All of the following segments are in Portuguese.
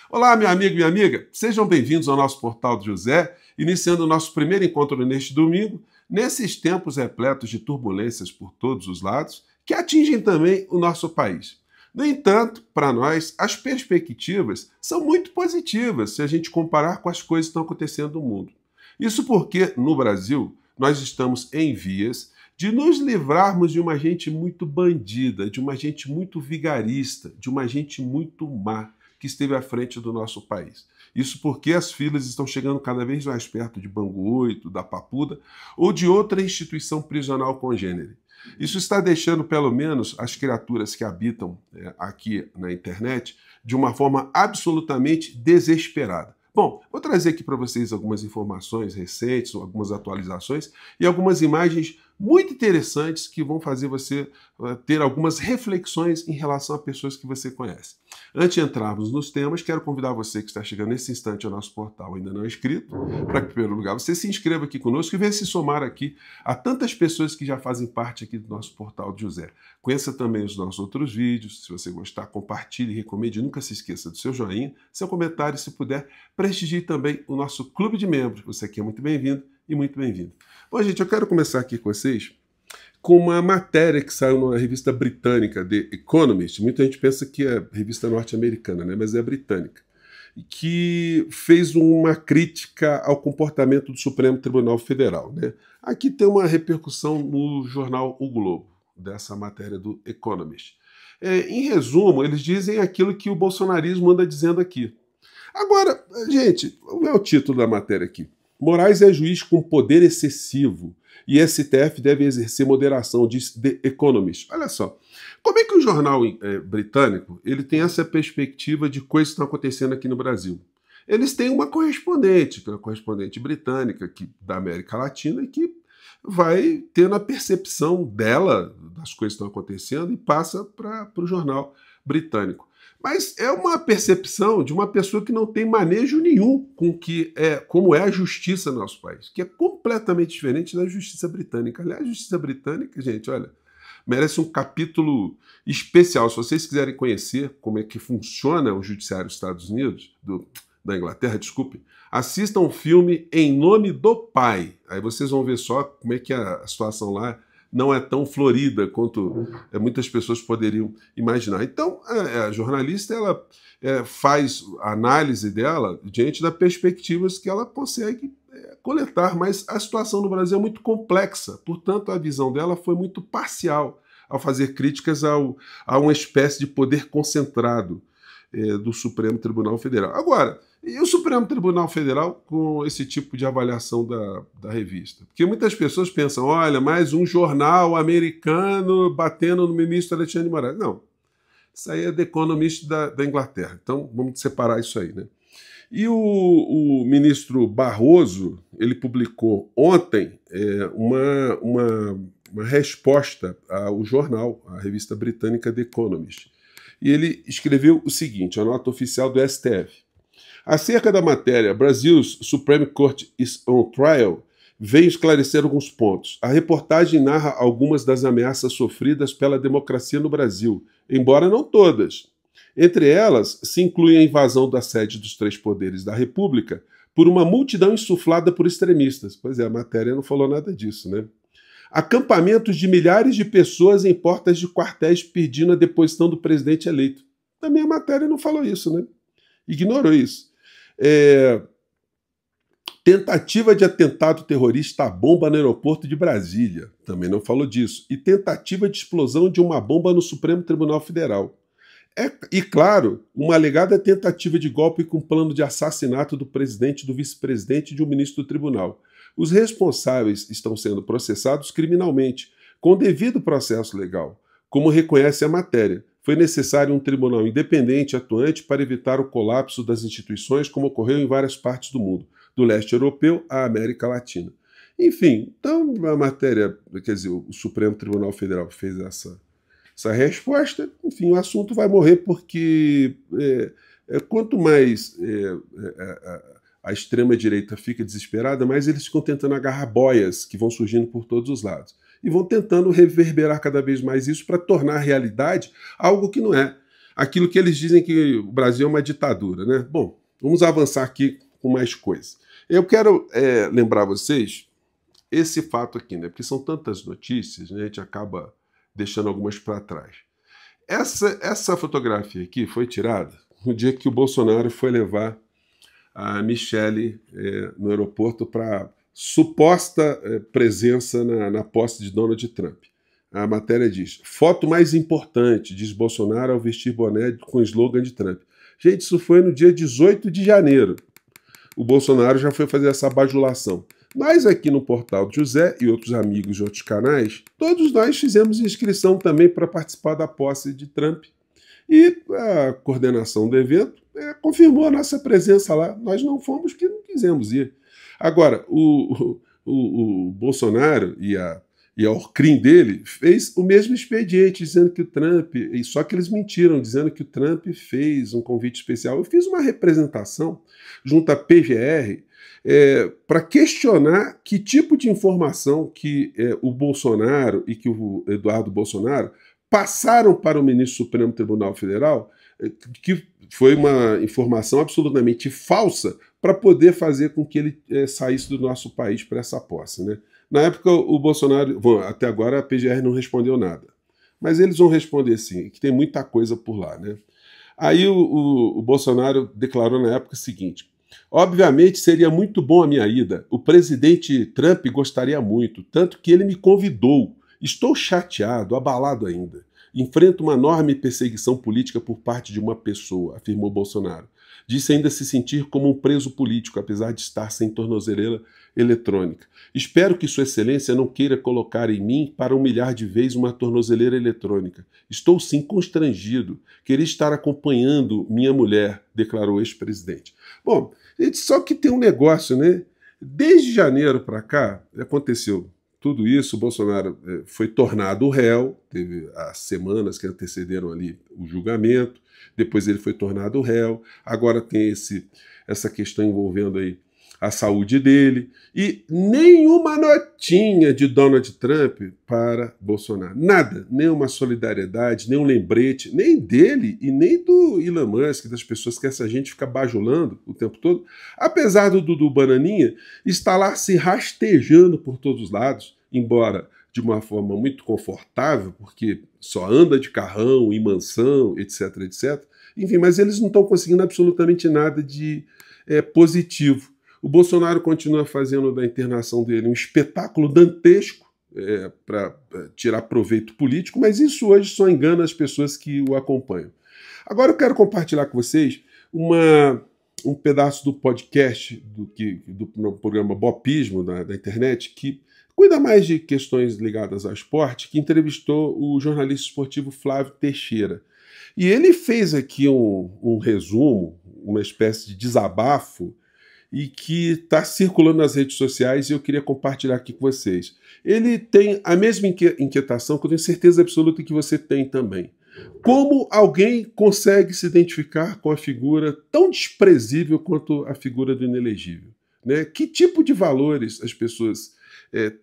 Olá, meu amigo e minha amiga, sejam bem-vindos ao nosso Portal do José, iniciando o nosso primeiro encontro neste domingo, nesses tempos repletos de turbulências por todos os lados, que atingem também o nosso país. No entanto, para nós, as perspectivas são muito positivas se a gente comparar com as coisas que estão acontecendo no mundo. Isso porque, no Brasil, nós estamos em vias de nos livrarmos de uma gente muito bandida, de uma gente muito vigarista, de uma gente muito má, que esteve à frente do nosso país. Isso porque as filas estão chegando cada vez mais perto de Bangu 8, da Papuda ou de outra instituição prisional congênere. Isso está deixando, pelo menos, as criaturas que habitam aqui na internet de uma forma absolutamente desesperada. Bom, vou trazer aqui para vocês algumas informações recentes, algumas atualizações e algumas imagens muito interessantes que vão fazer você ter algumas reflexões em relação a pessoas que você conhece. Antes de entrarmos nos temas, quero convidar você que está chegando nesse instante ao nosso portal ainda não é inscrito, para que, em primeiro lugar, você se inscreva aqui conosco e venha se somar aqui a tantas pessoas que já fazem parte aqui do nosso portal de José. Conheça também os nossos outros vídeos, se você gostar, compartilhe, recomende, nunca se esqueça do seu joinha, seu comentário, se puder, prestigie também o nosso clube de membros. Você aqui é muito bem-vindo e muito bem-vindo. Bom, gente, eu quero começar aqui com vocês com uma matéria que saiu numa revista britânica, The Economist. Muita gente pensa que é revista norte-americana, né? Mas é britânica. Que fez uma crítica ao comportamento do Supremo Tribunal Federal, né? Aqui tem uma repercussão no jornal O Globo, dessa matéria do Economist. Em resumo, eles dizem aquilo que o bolsonarismo anda dizendo aqui. Agora, gente, qual é o título da matéria aqui? Moraes é juiz com poder excessivo e STF deve exercer moderação, diz The Economist. Olha só, como é que o jornal britânico ele tem essa perspectiva de coisas que estão acontecendo aqui no Brasil? Eles têm uma correspondente, que é uma correspondente britânica da América Latina, e que vai tendo a percepção dela das coisas que estão acontecendo e passa para o jornal britânico. Mas é uma percepção de uma pessoa que não tem manejo nenhum com como é a justiça no nosso país, que é completamente diferente da justiça britânica. Aliás, a justiça britânica, gente, olha, merece um capítulo especial. Se vocês quiserem conhecer como é que funciona o judiciário dos Estados Unidos, da Inglaterra, desculpe, assistam o filme Em Nome do Pai. Aí vocês vão ver só como é que a situação lá não é tão florida quanto muitas pessoas poderiam imaginar. Então, a jornalista ela faz a análise dela diante das perspectivas que ela consegue coletar, mas a situação no Brasil é muito complexa, portanto, a visão dela foi muito parcial ao fazer críticas a uma espécie de poder concentrado do Supremo Tribunal Federal. Agora, e o Supremo Tribunal Federal com esse tipo de avaliação da revista? Porque muitas pessoas pensam, olha, mais um jornal americano batendo no ministro Alexandre de Moraes. Não, isso aí é The Economist da Inglaterra. Então, vamos separar isso aí, né? E o ministro Barroso, ele publicou ontem uma resposta ao jornal, a revista britânica The Economist. E ele escreveu o seguinte, a nota oficial do STF. Acerca da matéria, Brazil's Supreme Court is on trial, veio esclarecer alguns pontos. A reportagem narra algumas das ameaças sofridas pela democracia no Brasil, embora não todas. Entre elas, se inclui a invasão da sede dos três poderes da República por uma multidão insuflada por extremistas. Pois é, a matéria não falou nada disso, né? Acampamentos de milhares de pessoas em portas de quartéis pedindo a deposição do presidente eleito. Também a matéria não falou isso, né? Ignorou isso. Tentativa de atentado terrorista à bomba no aeroporto de Brasília. Também não falou disso. E tentativa de explosão de uma bomba no Supremo Tribunal Federal. E, claro, uma alegada tentativa de golpe com plano de assassinato do presidente, do vice-presidente e de um ministro do tribunal. Os responsáveis estão sendo processados criminalmente, com devido processo legal, como reconhece a matéria. Foi necessário um tribunal independente atuante para evitar o colapso das instituições, como ocorreu em várias partes do mundo, do leste europeu à América Latina. Enfim, então a matéria, quer dizer, o Supremo Tribunal Federal fez essa resposta, enfim, o assunto vai morrer porque quanto mais a extrema-direita fica desesperada, mais eles ficam tentando agarrar boias que vão surgindo por todos os lados. E vão tentando reverberar cada vez mais isso para tornar realidade algo que não é. aquilo que eles dizem que o Brasil é uma ditadura, né? Bom, vamos avançar aqui com mais coisas. Eu quero lembrar vocês esse fato aqui, né? Porque são tantas notícias, né? A gente acaba deixando algumas para trás. Essa fotografia aqui foi tirada no dia que o Bolsonaro foi levar a Michelle no aeroporto para suposta presença na posse de Donald Trump. A matéria diz: foto mais importante, diz Bolsonaro ao vestir boné com slogan de Trump. Gente, isso foi no dia 18 de janeiro. O Bolsonaro já foi fazer essa bajulação. Mas aqui no Portal do José e outros amigos de outros canais, todos nós fizemos inscrição também para participar da posse de Trump. E a coordenação do evento confirmou a nossa presença lá. Nós não fomos porque não quisemos ir. Agora, o Bolsonaro e a Orcrim dele fez o mesmo expediente, dizendo que o Trump... Só que eles mentiram, dizendo que o Trump fez um convite especial. Eu fiz uma representação junto à PGR para questionar que tipo de informação que o Bolsonaro e que o Eduardo Bolsonaro passaram para o ministro do Supremo Tribunal Federal, que foi uma informação absolutamente falsa para poder fazer com que ele saísse do nosso país para essa posse, né? Na época, o Bolsonaro... Bom, até agora a PGR não respondeu nada. Mas eles vão responder sim, que tem muita coisa por lá, né? Aí o Bolsonaro declarou na época o seguinte: obviamente seria muito bom a minha ida. O presidente Trump gostaria muito, tanto que ele me convidou. Estou chateado, abalado ainda. Enfrento uma enorme perseguição política por parte de uma pessoa, afirmou Bolsonaro. Disse ainda se sentir como um preso político, apesar de estar sem tornozeleira eletrônica. Espero que Sua Excelência não queira colocar em mim para humilhar de vez uma tornozeleira eletrônica. Estou sim constrangido. Queria estar acompanhando minha mulher, declarou o ex-presidente. Bom, só que tem um negócio, né? Desde janeiro para cá, aconteceu tudo isso. O Bolsonaro foi tornado réu, teve as semanas que antecederam ali o julgamento, depois ele foi tornado réu, agora tem essa questão envolvendo aí a saúde dele, e nenhuma notinha de Donald Trump para Bolsonaro. Nada, nem uma solidariedade, nem um lembrete, nem dele e nem do Elon Musk, das pessoas que essa gente fica bajulando o tempo todo. Apesar do Dudu Bananinha estar lá se rastejando por todos os lados, embora de uma forma muito confortável, porque só anda de carrão, em mansão, etc, etc. Enfim, mas eles não estão conseguindo absolutamente nada de positivo. O Bolsonaro continua fazendo da internação dele um espetáculo dantesco para tirar proveito político, mas isso hoje só engana as pessoas que o acompanham. Agora eu quero compartilhar com vocês um pedaço do podcast do programa Bopismo da internet, que cuida mais de questões ligadas ao esporte, que entrevistou o jornalista esportivo Flávio Teixeira. E ele fez aqui um resumo, uma espécie de desabafo, e que está circulando nas redes sociais e eu queria compartilhar aqui com vocês. Ele tem a mesma inquietação que eu tenho certeza absoluta que você tem também. Como alguém consegue se identificar com a figura tão desprezível quanto a figura do inelegível? Né? Que tipo de valores as pessoas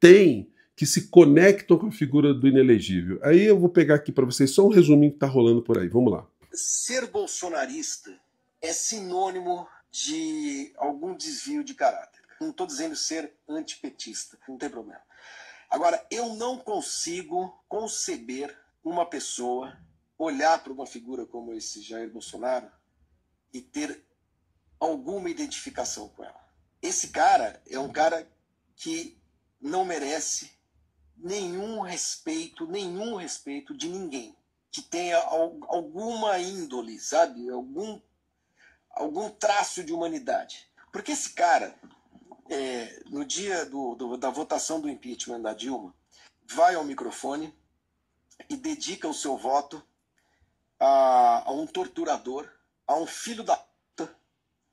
têm que se conectam com a figura do inelegível? Aí eu vou pegar aqui para vocês só um resuminho que está rolando por aí. Vamos lá. Ser bolsonarista é sinônimo de algum desvio de caráter. Não estou dizendo ser antipetista, não tem problema. Agora, eu não consigo conceber uma pessoa olhar para uma figura como esse Jair Bolsonaro e ter alguma identificação com ela. Esse cara é um cara que não merece nenhum respeito de ninguém, que tenha alguma índole, sabe? Algum traço de humanidade. Porque esse cara, no dia da votação do impeachment da Dilma, vai ao microfone e dedica o seu voto a um torturador, a um filho da puta,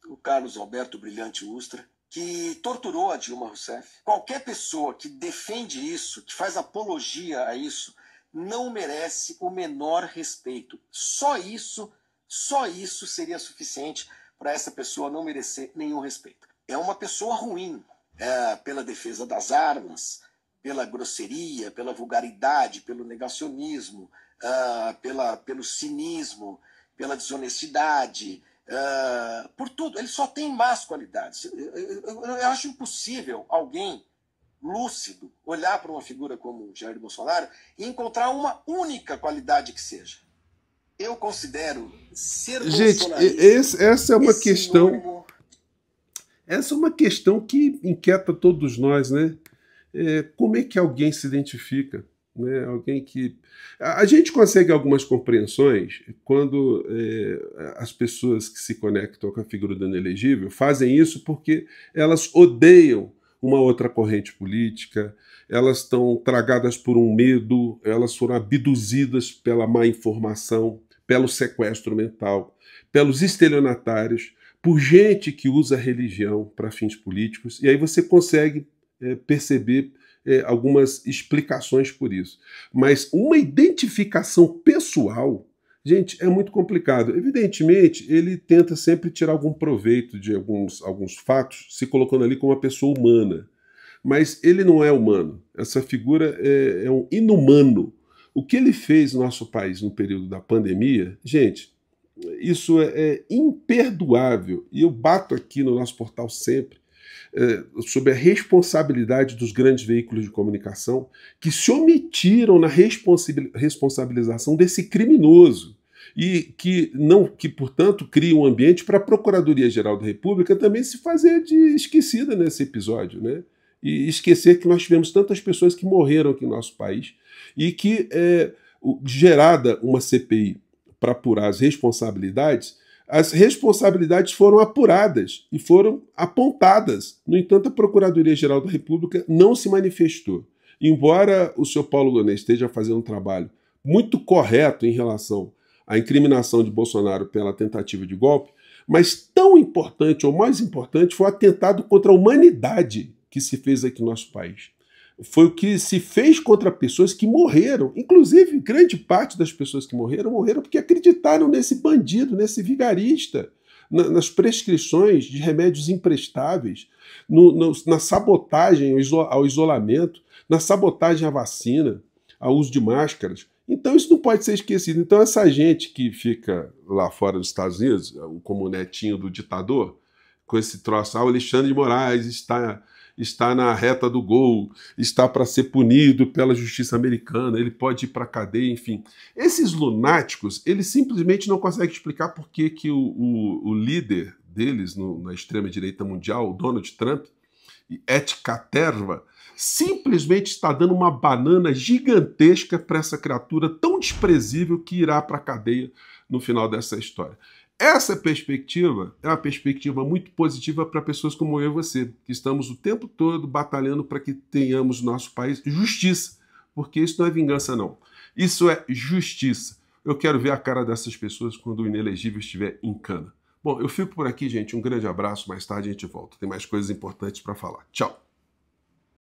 o Carlos Alberto Brilhante Ustra, que torturou a Dilma Rousseff. Qualquer pessoa que defende isso, que faz apologia a isso, não merece o menor respeito. Só isso seria suficiente para essa pessoa não merecer nenhum respeito. É uma pessoa ruim, pela defesa das armas, pela grosseria, pela vulgaridade, pelo negacionismo, pelo cinismo. pela desonestidade, por tudo. Ele só tem más qualidades. Eu acho impossível alguém lúcido olhar para uma figura como Jair Bolsonaro e encontrar uma única qualidade que seja. Eu considero ser bolsonarista... essa é uma questão... Essa é uma questão que inquieta todos nós, né? Como é que alguém se identifica? Né? Alguém que... A gente consegue algumas compreensões quando as pessoas que se conectam com a figura do inelegível fazem isso porque elas odeiam uma outra corrente política, elas estão tragadas por um medo, elas foram abduzidas pela má informação, pelo sequestro mental, pelos estelionatários, por gente que usa a religião para fins políticos, e aí você consegue perceber algumas explicações por isso. Mas uma identificação pessoal, gente, é muito complicado. Evidentemente, ele tenta sempre tirar algum proveito de alguns fatos, se colocando ali como uma pessoa humana. Mas ele não é humano. Essa figura é um inumano. O que ele fez no nosso país no período da pandemia, gente, isso é imperdoável. E eu bato aqui no nosso portal sempre sobre a responsabilidade dos grandes veículos de comunicação que se omitiram na responsabilização desse criminoso e que, portanto, cria um ambiente para a Procuradoria-Geral da República também se fazer de esquecida nesse episódio, né? E esquecer que nós tivemos tantas pessoas que morreram aqui no nosso país e que, gerada uma CPI para apurar as responsabilidades foram apuradas e foram apontadas. No entanto, a Procuradoria-Geral da República não se manifestou. Embora o senhor Paulo Gonet esteja fazendo um trabalho muito correto em relação à incriminação de Bolsonaro pela tentativa de golpe, mas tão importante ou mais importante foi o atentado contra a humanidade que se fez aqui no nosso país. Foi o que se fez contra pessoas que morreram. Inclusive, grande parte das pessoas que morreram porque acreditaram nesse bandido, nesse vigarista, nas prescrições de remédios imprestáveis, na sabotagem ao isolamento, na sabotagem à vacina, ao uso de máscaras. Então isso não pode ser esquecido. Então essa gente que fica lá fora dos Estados Unidos, como o netinho do ditador, com esse troço, o Alexandre de Moraes está na reta do gol, está para ser punido pela justiça americana, ele pode ir para a cadeia, enfim. Esses lunáticos, eles simplesmente não conseguem explicar por que o líder deles na extrema-direita mundial, o Donald Trump, et caterva, simplesmente está dando uma banana gigantesca para essa criatura tão desprezível que irá para a cadeia no final dessa história. Essa perspectiva é uma perspectiva muito positiva para pessoas como eu e você, que estamos o tempo todo batalhando para que tenhamos no nosso país justiça, porque isso não é vingança, não. Isso é justiça. Eu quero ver a cara dessas pessoas quando o inelegível estiver em cana. Bom, eu fico por aqui, gente. Um grande abraço. Mais tarde a gente volta. Tem mais coisas importantes para falar. Tchau.